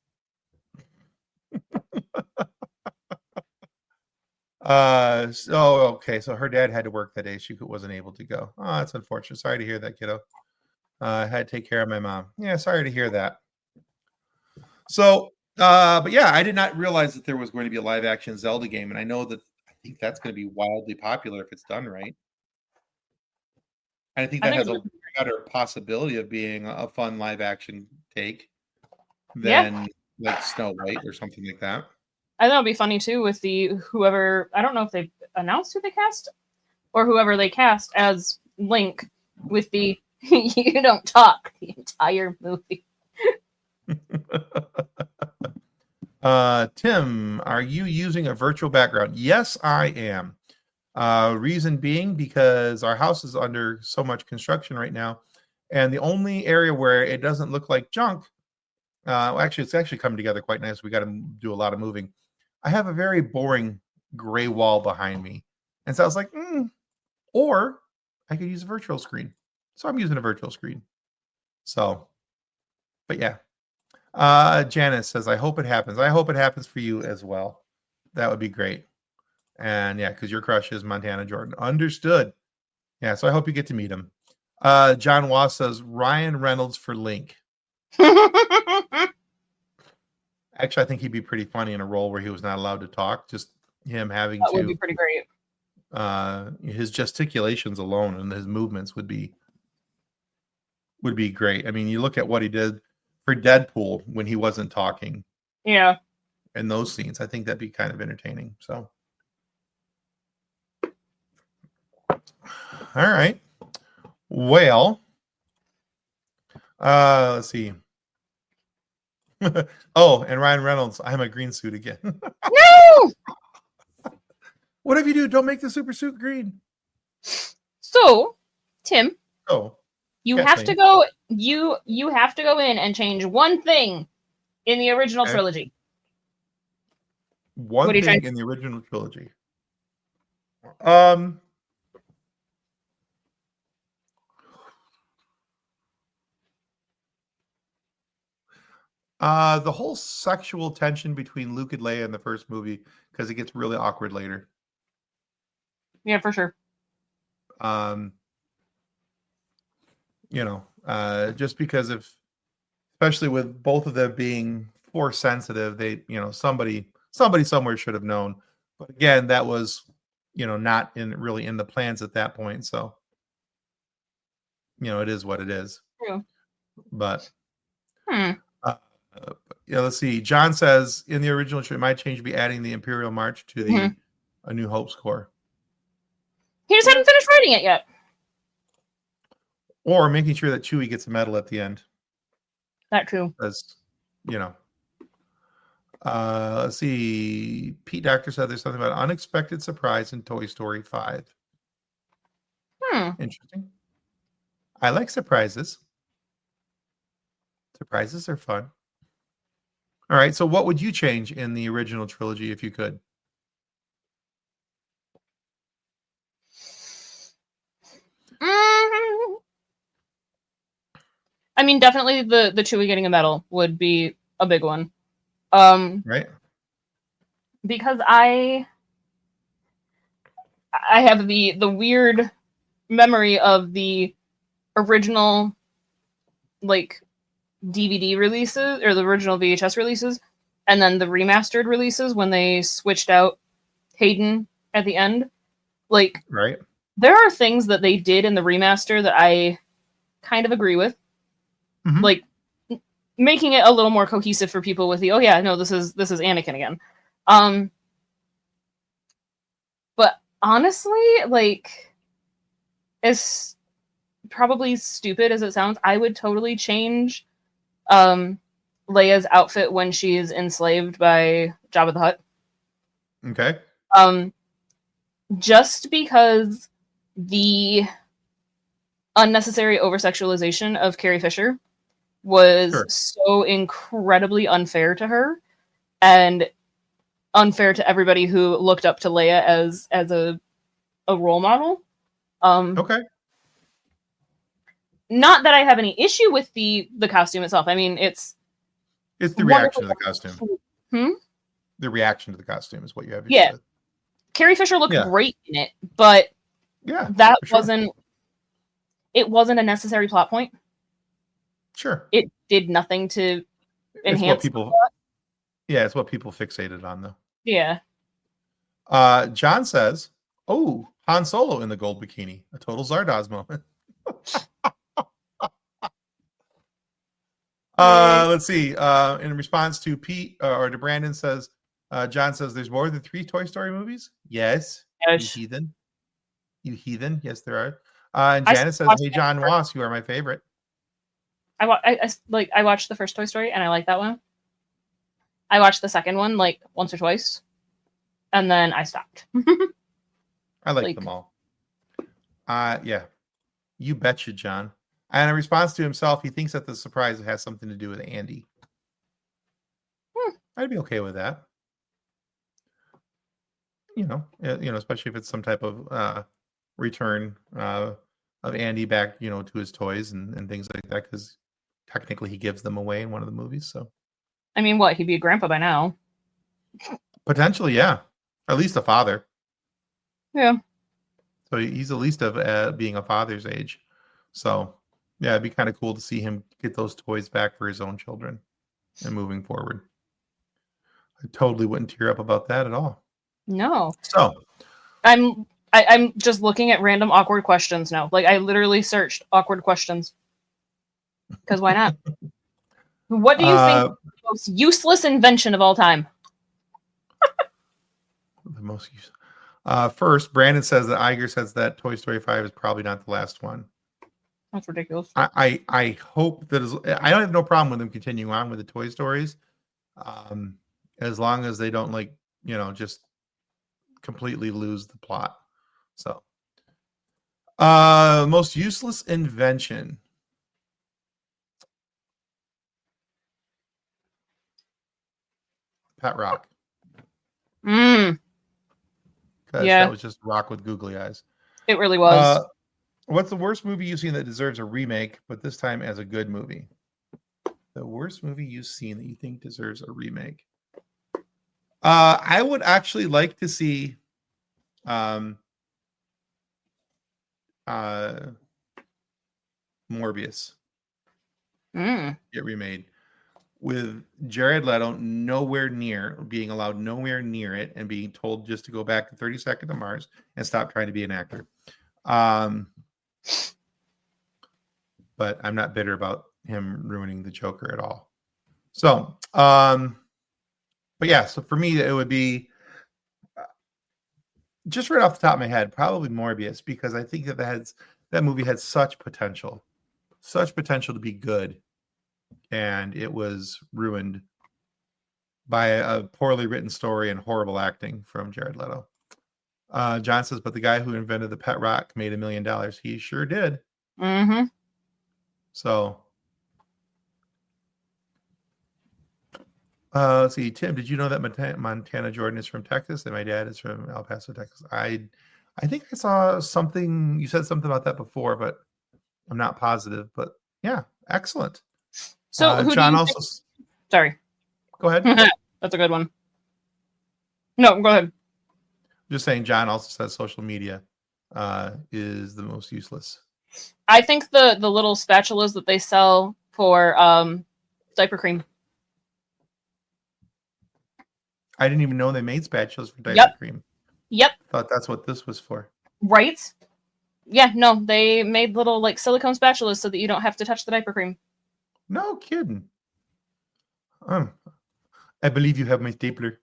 Okay. So her dad had to work that day. She wasn't able to go. Oh, that's unfortunate. Sorry to hear that, kiddo. I had to take care of my mom. Yeah, sorry to hear that. So, but yeah, I did not realize that there was going to be a live action Zelda game. And I think that's going to be wildly popular if it's done right. And I think that has a better possibility of being a fun live action take than like Snow White or something like that. I thought it'd be funny too with whoever, I don't know if they announced who they cast or whoever they cast as Link with the you don't talk the entire movie. Tim, are you using a virtual background? Yes, I am. Reason being because our house is under so much construction right now, and the only area where it doesn't look like junk, it's actually coming together quite nice. We got to do a lot of moving. I have a very boring gray wall behind me, and so I was like, or I could use a virtual screen. So I'm using a virtual screen. So, but yeah. Janice says, I hope it happens. I hope it happens for you as well. That would be great. And yeah, because your crush is Montana Jordan. Understood. Yeah, so I hope you get to meet him. John Wass says, Ryan Reynolds for Link. Actually, I think he'd be pretty funny in a role where he was not allowed to talk. Just him having That would be to, pretty great. his gesticulations alone and his movements would be great. I mean, you look at what he did for Deadpool when he wasn't talking Yeah. in those scenes. I think that'd be kind of entertaining. So, all right. Well, let's see. Oh, and Ryan Reynolds, I'm a green suit again. No! Whatever you do, don't make the super suit green. So, Tim, Oh, you have to go. You have to go in and change one thing in the original trilogy. One thing in the original trilogy. The whole sexual tension between Luke and Leia in the first movie, because it gets really awkward later. Yeah, for sure. Just because especially with both of them being force sensitive, they, somebody somewhere should have known. But again, that was, not really in the plans at that point. So, it is what it is. True. But, let's see. John says in the original, it might change be adding the Imperial March to the A New Hope score. He just hadn't finished writing it yet. Or making sure that Chewie gets a medal at the end. That too. Because, let's see. Pete Doctor said there's something about unexpected surprise in Toy Story 5. Interesting. I like surprises. Surprises are fun. All right. So what would you change in the original trilogy if you could? I mean, definitely the Chewie getting a medal would be a big one. Right. Because I have the weird memory of the original like DVD releases or the original VHS releases and then the remastered releases when they switched out Hayden at the end. Like, right. There are things that they did in the remaster that I kind of agree with. Mm-hmm. Like making it a little more cohesive for people with the, oh yeah, no, this is Anakin again. But honestly, like, as probably stupid as it sounds, I would totally change Leia's outfit when she is enslaved by Jabba the Hutt. Okay. Just because the unnecessary over-sexualization of Carrie Fisher was so incredibly unfair to her and unfair to everybody who looked up to Leia as a role model. Okay. Not that I have any issue with the costume itself. I mean, it's the reaction to the costume. The reaction to the costume is what you have. Yeah. Carrie Fisher looked great in it, but that wasn't a necessary plot point. Sure. It did nothing to enhance people. It's what people fixated on, though. Yeah. John says, "Oh, Han Solo in the gold bikini, a total Zardoz moment." Let's see. In response to Pete or to Brandon says, John says, "There's more than 3 Toy Story movies." Yes. You heathen. Yes, there are. And Janice says, "Hey, John Ross, you are my favorite." I watched the first Toy Story and I like that one. I watched the second one like once or twice, and then I stopped. I like them all. Yeah, you betcha, John. And in response to himself, he thinks that the surprise has something to do with Andy. I'd be okay with that. Especially if it's some type of return of Andy back, to his toys and things like that, because technically he gives them away in one of the movies. So, I mean, what? He'd be a grandpa by now. Potentially, yeah. At least a father. Yeah. So he's at least of being a father's age. So, yeah, it'd be kind of cool to see him get those toys back for his own children and moving forward. I totally wouldn't tear up about that at all. No. So I'm just looking at random awkward questions now. Like I literally searched awkward questions. Because why not? What do you think is the most useless invention of all time? The most use. First, Brandon says that Iger says that Toy Story 5 is probably not the last one. That's ridiculous. I hope that I don't have no problem with them continuing on with the Toy Stories, as long as they don't just completely lose the plot. So, most useless invention. Pet rock. Yeah, That was just rock with googly eyes. It really was. What's the worst movie you've seen that deserves a remake, but this time as a good movie? The worst movie you've seen that you think deserves a remake? I would actually like to see Morbius get remade with Jared Leto being allowed nowhere near it and being told just to go back to 32nd to Mars and stop trying to be an actor. But I'm not bitter about him ruining the Joker at all. So, but yeah, so for me, it would be just right off the top of my head, probably Morbius, because I think that movie had such potential to be good, and it was ruined by a poorly written story and horrible acting from Jared Leto. John says, but the guy who invented the pet rock made $1 million. He sure did. Mm-hmm. So, let's see. Tim, did you know that Montana Jordan is from Texas and my dad is from El Paso, Texas? I think I saw something. You said something about that before, but I'm not positive. But yeah, excellent. So who John do you also. Sorry. Go ahead. That's a good one. No, go ahead. Just saying, John also says social media is the most useless. I think the little spatulas that they sell for diaper cream. I didn't even know they made spatulas for diaper cream. Yep. Thought that's what this was for. Right? Yeah, no, they made little silicone spatulas so that you don't have to touch the diaper cream. No kidding. I believe you have my stapler.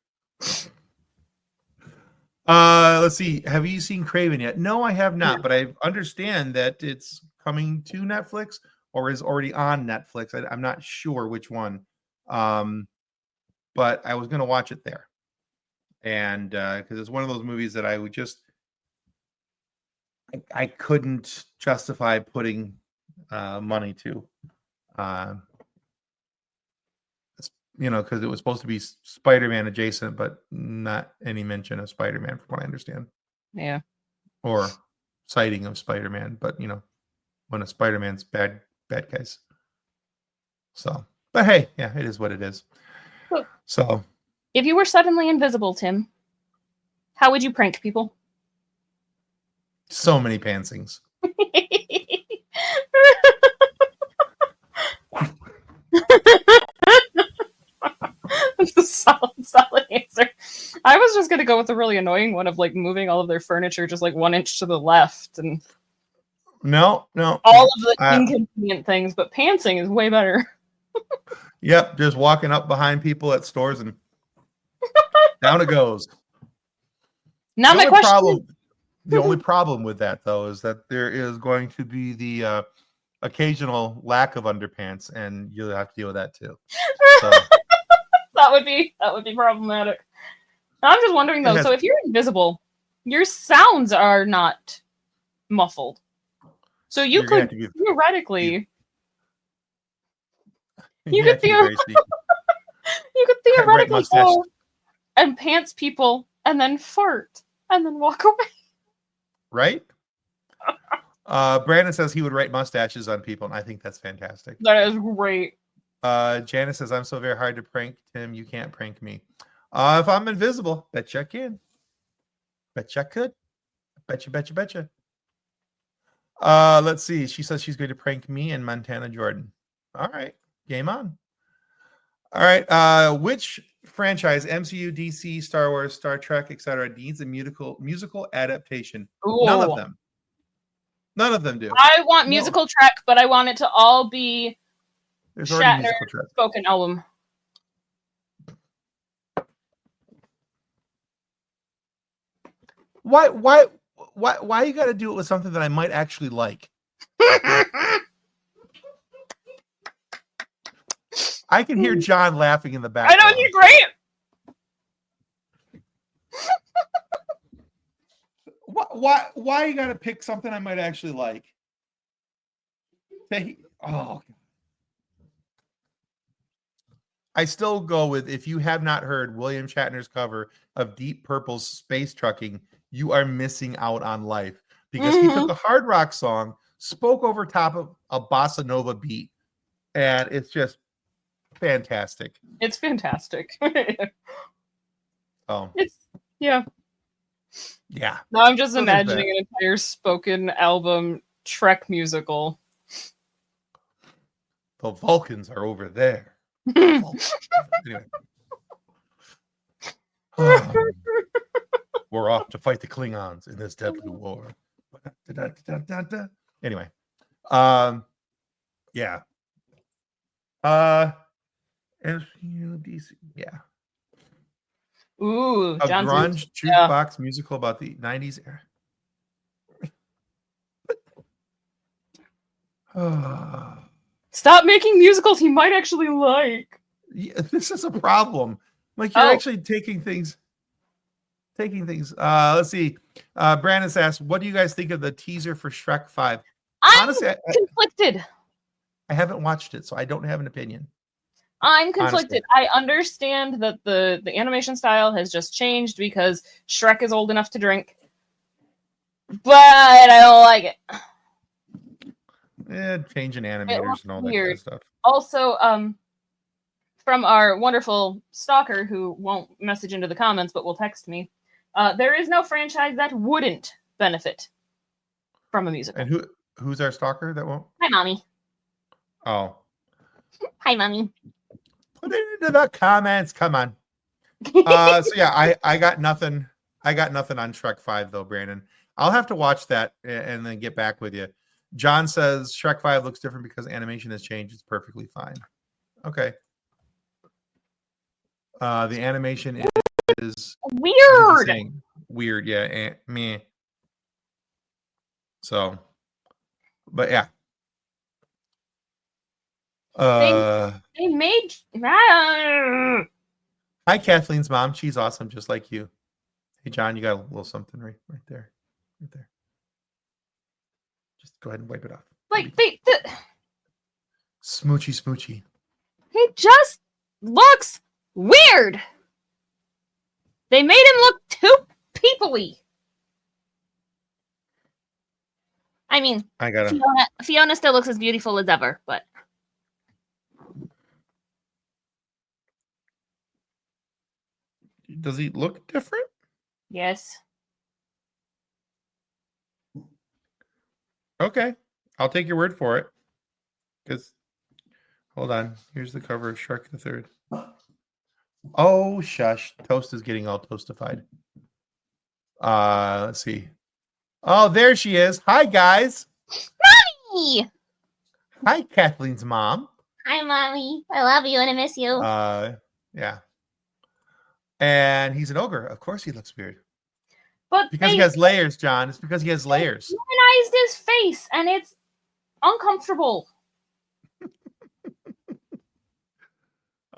Let's see. Have you seen Craven yet? No, I have not, but I understand that it's coming to Netflix or is already on Netflix. I'm not sure which one. But I was going to watch it there. And because it's one of those movies that I would I couldn't justify putting money to. Because it was supposed to be Spider-Man adjacent, but not any mention of Spider-Man from what I understand. Yeah. Or sighting of Spider-Man, but one of Spider-Man's bad guys. So, but hey, yeah, it is what it is. So, if you were suddenly invisible, Tim, how would you prank people? So many pantsings. That's a solid answer. I was just gonna go with the really annoying one of moving all of their furniture just 1 inch to the left and no all of the inconvenient things, but pantsing is way better. Yep, just walking up behind people at stores and down it goes. Now my question. The only problem with that though is that there is going to be the occasional lack of underpants, and you'll have to deal with that too. So. That would be problematic. I'm just wondering though. So if you're invisible, your sounds are not muffled. So you could theoretically. You could theoretically go and pants people and then fart and then walk away. Right? Brandon says he would write mustaches on people, and I think that's fantastic. That is great. Janice says, I'm so very hard to prank, Tim. You can't prank me. If I'm invisible, betcha I can. Betcha I could. Betcha. Let's see. She says she's going to prank me and Montana Jordan. All right. Game on. All right. Which franchise, MCU, DC, Star Wars, Star Trek, etc., needs a musical adaptation. Ooh. None of them. None of them do. I want musical track, but I want it to all be There's already Shatner musical track. spoken album. Why you got to do it with something that I might actually like? I can hear John laughing in the I background. know, you're great. Why you got to pick something I might actually like? Oh, I still go with, if you have not heard William Shatner's cover of Deep Purple's Space Trucking, you are missing out on life, because he took a hard rock song, spoke over top of a bossa nova beat, and it's just fantastic. It's fantastic. Oh, yeah. Now I'm just imagining an entire spoken album Trek musical. The Vulcans are over there. Anyway. We're off to fight the Klingons in this deadly war. Anyway. Yeah. SUDC. Yeah. Ooh, A grunge jukebox musical about the 90s era. Stop making musicals he might actually like. Yeah, this is a problem. Like, you're actually taking things. Let's see. Brandon asked, what do you guys think of the teaser for Shrek 5? Honestly, I'm conflicted. I haven't watched it, so I don't have an opinion. I'm conflicted. Honestly. I understand that the animation style has just changed because Shrek is old enough to drink, but I don't like it. Yeah, changing animators and all that kind of stuff. Also, from our wonderful stalker who won't message into the comments but will text me, there is no franchise that wouldn't benefit from a musical. And who's our stalker that won't? Hi, Mommy. Oh. Hi, Mommy. Put it into the comments. Come on. So yeah, I got nothing. I got nothing on Shrek 5 though, Brandon. I'll have to watch that and then get back with you. John says Shrek 5 looks different because animation has changed. It's perfectly fine. Okay. The animation is weird. Weird, yeah. Meh. So, but yeah. They made. Hi, Kathleen's mom. She's awesome, just like you. Hey, John, you got a little something right there. Right there. Just go ahead and wipe it off. Like, Smoochy. He just looks weird. They made him look too people-y. I mean, Fiona still looks as beautiful as ever, but does he look different? Yes. Okay, I'll take your word for it. Because, hold on, here's the cover of Shrek the Third. Oh, shush! Toast is getting all toastified. Let's see. Oh, there she is. Hi, guys. Mommy. Hi, Kathleen's mom. Hi, Mommy. I love you and I miss you. Yeah. And he's an ogre. Of course, he looks weird. But because he has layers, John. It's because he has layers. Humanized his face, and it's uncomfortable.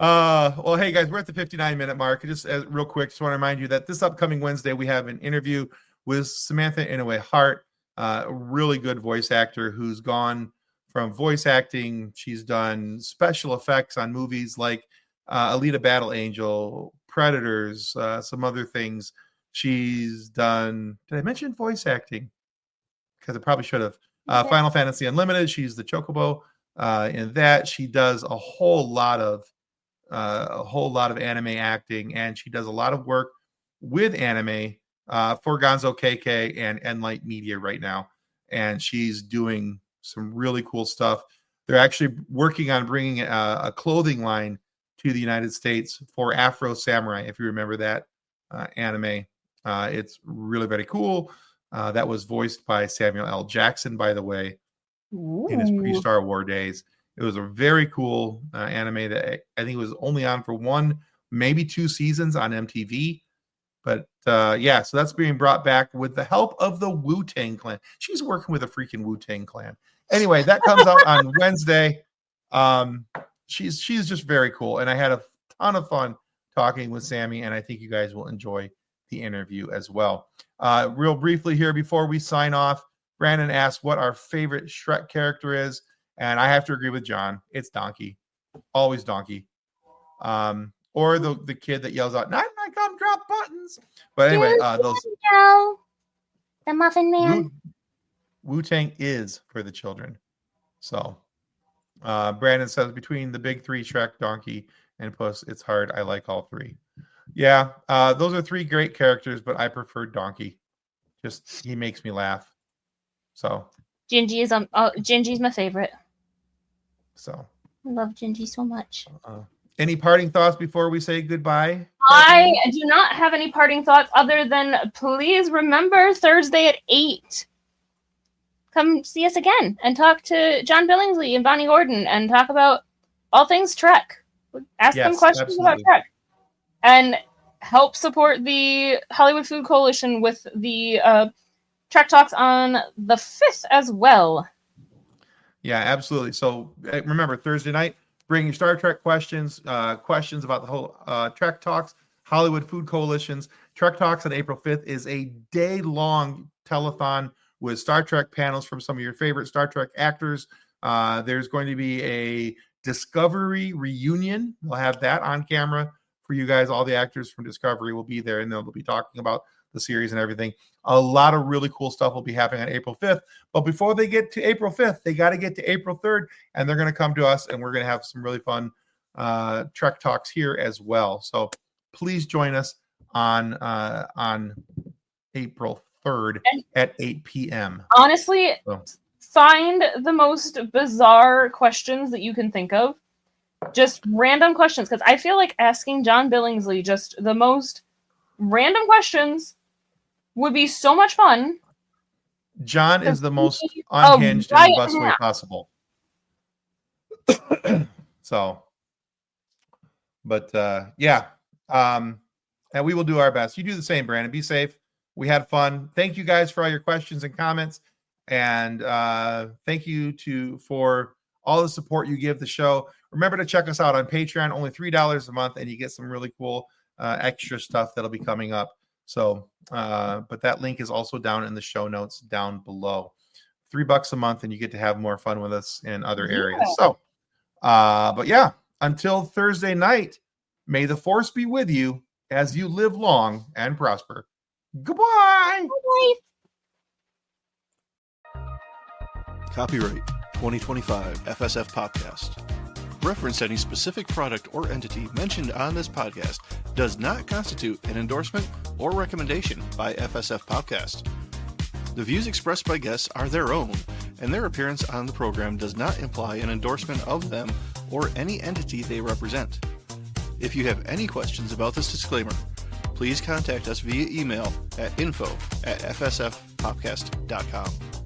Well, hey guys, we're at the 59-minute mark. Just real quick, just want to remind you that this upcoming Wednesday we have an interview with Samantha Inouye Hart, a really good voice actor who's gone from voice acting. She's done special effects on movies like Alita Battle Angel, Predators, some other things. She's done. Did I mention voice acting? Because I probably should have. Final Fantasy Unlimited. She's the Chocobo in that. She does a whole lot of anime acting, and she does a lot of work with anime for Gonzo KK and Enlight Media right now. And she's doing some really cool stuff. They're actually working on bringing a clothing line to the United States for Afro Samurai, if you remember that anime. It's really very cool. That was voiced by Samuel L. Jackson, by the way, in his pre-Star Wars days. It was a very cool anime that I think was only on for 1, maybe 2 seasons on MTV. But yeah, so that's being brought back with the help of the Wu-Tang Clan. She's working with a freaking Wu-Tang Clan. Anyway, that comes out on Wednesday. She's just very cool, and I had a ton of fun talking with Sammy, and I think you guys will enjoy the interview as well. Real briefly here before we sign off, Brandon asked what our favorite Shrek character is, and I have to agree with John. It's Donkey, always Donkey, or the kid that yells out, "Not my gumdrop buttons." But anyway, those the Muffin Man. Wu-Tang is for the children. So Brandon says between the big 3, Shrek, Donkey, and Puss, it's hard. I like all 3. Yeah, those are 3 great characters, but I prefer Donkey. Just he makes me laugh. So Gingy's my favorite. So I love Gingy so much. Any parting thoughts before we say goodbye? I do not have any parting thoughts other than please remember Thursday at 8. Come see us again and talk to John Billingsley and Bonnie Gordon and talk about all things Trek. Ask them questions about Trek. And help support the Hollywood Food Coalition with the Trek Talks on the 5th as well. Yeah, absolutely. So remember, Thursday night, bring your Star Trek questions, questions about the whole Trek Talks, Hollywood Food Coalitions. Trek Talks on April 5th is a day-long telethon with Star Trek panels from some of your favorite Star Trek actors. There's going to be a Discovery reunion. We'll have that on camera for you guys. All the actors from Discovery will be there, and they'll be talking about the series and everything. A lot of really cool stuff will be happening on April 5th. But before they get to April 5th, they got to get to April 3rd, and they're going to come to us, and we're going to have some really fun Trek Talks here as well. So please join us on April 3rd at 8 p.m. Honestly, find the most bizarre questions that you can think of. Just random questions, because I feel like asking John Billingsley just the most random questions would be so much fun. John is the most unhinged in the best way possible. So, but yeah, and we will do our best. You do the same, Brandon. Be safe. We had fun. Thank you guys for all your questions and comments, and thank you for all the support you give the show. Remember to check us out on Patreon, only $3 a month, and you get some really cool extra stuff that'll be coming up. So, but that link is also down in the show notes down below. $3 a month, and you get to have more fun with us in other areas. So, but yeah, until Thursday night, may the force be with you as you live long and prosper. Goodbye. Copyright 2025 FSF PopCast. Reference any specific product or entity mentioned on this podcast does not constitute an endorsement or recommendation by FSF PopCast. The views expressed by guests are their own, and their appearance on the program does not imply an endorsement of them or any entity they represent. If you have any questions about this disclaimer, please contact us via email at info@fsfpopcast.com.